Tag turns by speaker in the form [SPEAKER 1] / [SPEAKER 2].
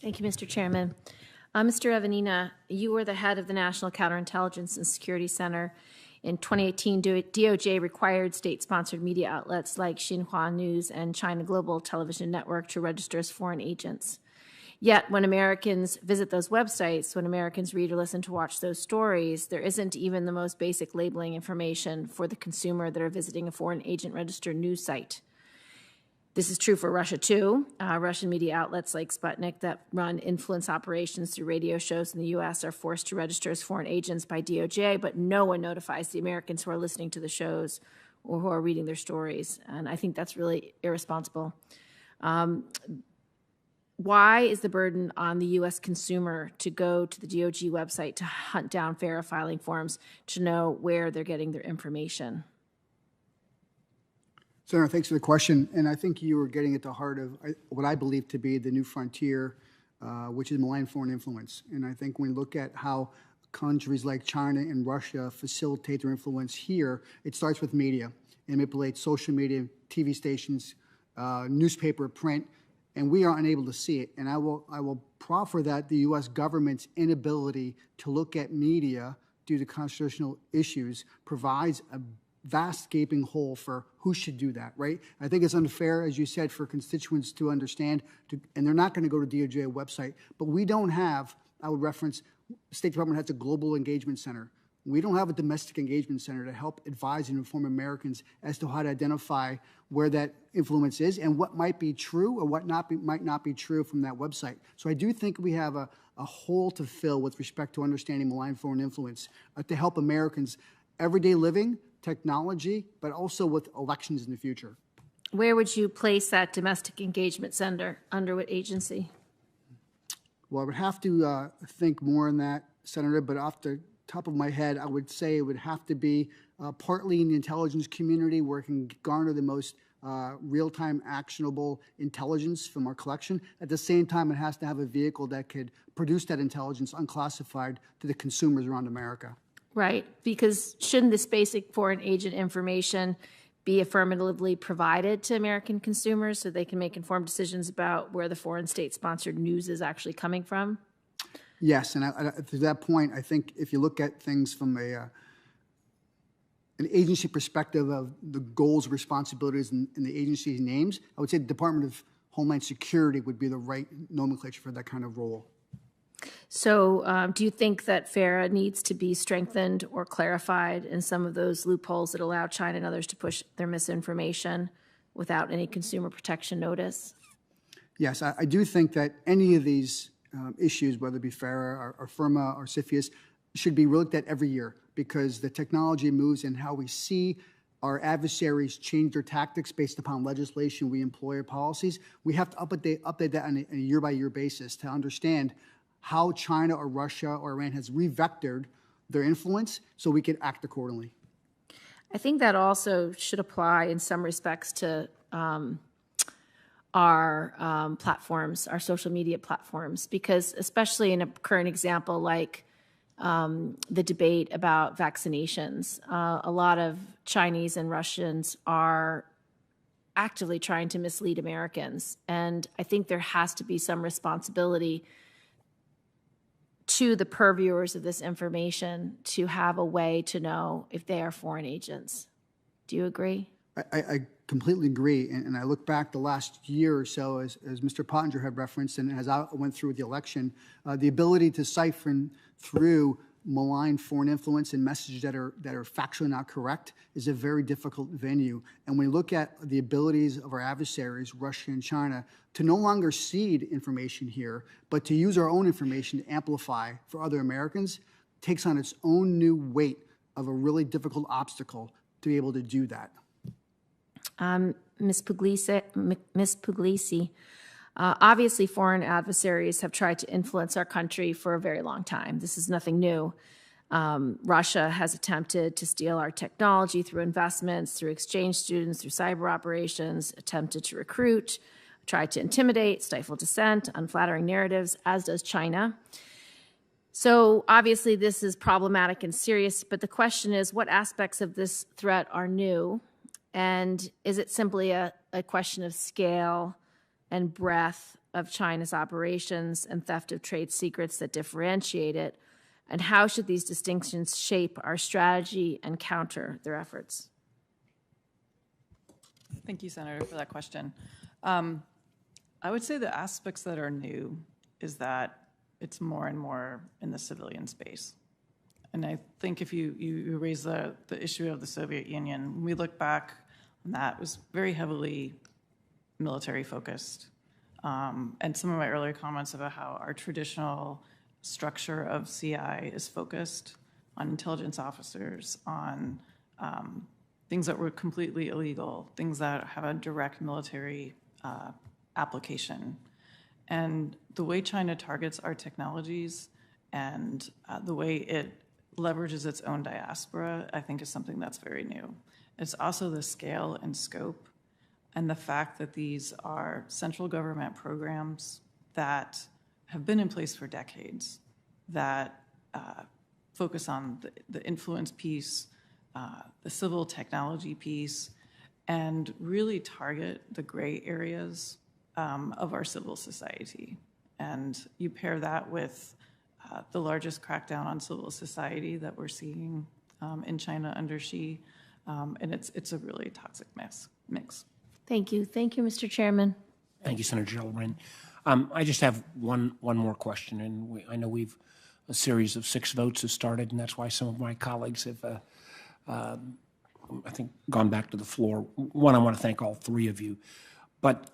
[SPEAKER 1] Thank you, Mr. Chairman. Mr. Evanina, you were the head of the National Counterintelligence and Security Center. In 2018, DOJ required state-sponsored media outlets like Xinhua News and China Global Television Network to register as foreign agents. Yet, when Americans visit those websites, when Americans read or listen to watch those stories, there isn't even the most basic labeling information for the consumer that are visiting a foreign agent-registered news site. This is true for Russia, too. Russian media outlets like Sputnik that run influence operations through radio shows in the U.S. are forced to register as foreign agents by DOJ, but no one notifies the Americans who are listening to the shows or who are reading their stories. And I think that's really irresponsible. Why is the burden on the U.S. consumer to go to the DOJ website to hunt down FARA filing forms to know where they're getting their information?
[SPEAKER 2] Senator, thanks for the question. And I think you were getting at the heart of what I believe to be the new frontier, which is malign foreign influence. And I think when we look at how countries like China and Russia facilitate their influence here, it starts with media. It manipulates social media, TV stations, newspaper, print, and we are unable to see it. And I will proffer that the U.S. government's inability to look at media due to constitutional issues provides a vast gaping hole for who should do that, right? I think it's unfair, as you said, for constituents to understand, and they're not going to go to DOJ website, but we don't have, I would reference, the State Department has a global engagement center. We don't have a domestic engagement center to help advise and inform Americans as to how to identify where that influence is and what might be true or what might not be true from that website. So I do think we have a hole to fill with respect to understanding malign foreign influence to help Americans everyday living, technology, but also with elections in the future.
[SPEAKER 1] Where would you place that domestic engagement center? Under what agency?
[SPEAKER 2] Well, I would have to think more on that, Senator, but off the top of my head, I would say it would have to be partly in the intelligence community where it can garner the most real-time actionable intelligence from our collection. At the same time, it has to have a vehicle that could produce that intelligence unclassified to the consumers around America.
[SPEAKER 1] Right, because shouldn't this basic foreign agent information be affirmatively provided to American consumers so they can make informed decisions about where the foreign state-sponsored news is actually coming from?
[SPEAKER 2] Yes, and to that point, I think if you look at things from an agency perspective of the goals, responsibilities, and the agency's names, I would say the Department of Homeland Security would be the right nomenclature for that kind of role.
[SPEAKER 1] So do you think that FARA needs to be strengthened or clarified in some of those loopholes that allow China and others to push their misinformation without any consumer protection notice?
[SPEAKER 2] Yes, I do think that any of these issues, whether it be FARA or FIRMA or CFIUS, should be looked at every year because the technology moves and how we see our adversaries change their tactics based upon legislation we employ or policies. We have to update that on a year-by-year basis to understand how China or Russia or Iran has revectored their influence so we can act accordingly.
[SPEAKER 1] I think that also should apply in some respects to our platforms, our social media platforms, because especially in a current example like the debate about vaccinations, a lot of Chinese and Russians are actively trying to mislead Americans. And I think there has to be some responsibility to the purveyors of this information to have a way to know if they are foreign agents. Do you agree?
[SPEAKER 2] I completely agree. And I look back the last year or so, as Mr. Pottinger had referenced, and as I went through the election, the ability to siphon through malign foreign influence and messages that are factually not correct is a very difficult venue. And when we look at the abilities of our adversaries, Russia and China, to no longer seed information here, but to use our own information to amplify for other Americans, takes on its own new weight of a really difficult obstacle to be able to do that.
[SPEAKER 1] Ms. Puglisi, obviously foreign adversaries have tried to influence our country for a very long time. This is nothing new. Russia has attempted to steal our technology through investments, through exchange students, through cyber operations, attempted to recruit, tried to intimidate, stifle dissent, unflattering narratives, as does China. So obviously this is problematic and serious, but the question is, what aspects of this threat are new? And is it simply a question of scale and breadth of China's operations and theft of trade secrets that differentiate it? And how should these distinctions shape our strategy and counter their efforts?
[SPEAKER 3] Thank you, Senator, for that question. I would say the aspects that are new is that it's more and more in the civilian space. And I think if you raise the issue of the Soviet Union, when we look back on that, it was very heavily military focused. And some of my earlier comments about how our traditional structure of CI is focused on intelligence officers, on things that were completely illegal, things that have a direct military application. And the way China targets our technologies and the way it leverages its own diaspora, I think is something that's very new. It's also the scale and scope and the fact that these are central government programs that have been in place for decades, that focus on the influence piece, the civil technology piece, and really target the gray areas of our civil society. And you pair that with the largest crackdown on civil society that we're seeing in China under Xi, and it's a really toxic mix.
[SPEAKER 1] Thank you. Thank you, Mr. Chairman.
[SPEAKER 4] Thank you, Senator Gilibrand. I just have one more question, and I know a series of 6 votes has started, and that's why some of my colleagues have, I think, gone back to the floor. One, I want to thank all 3 of you, but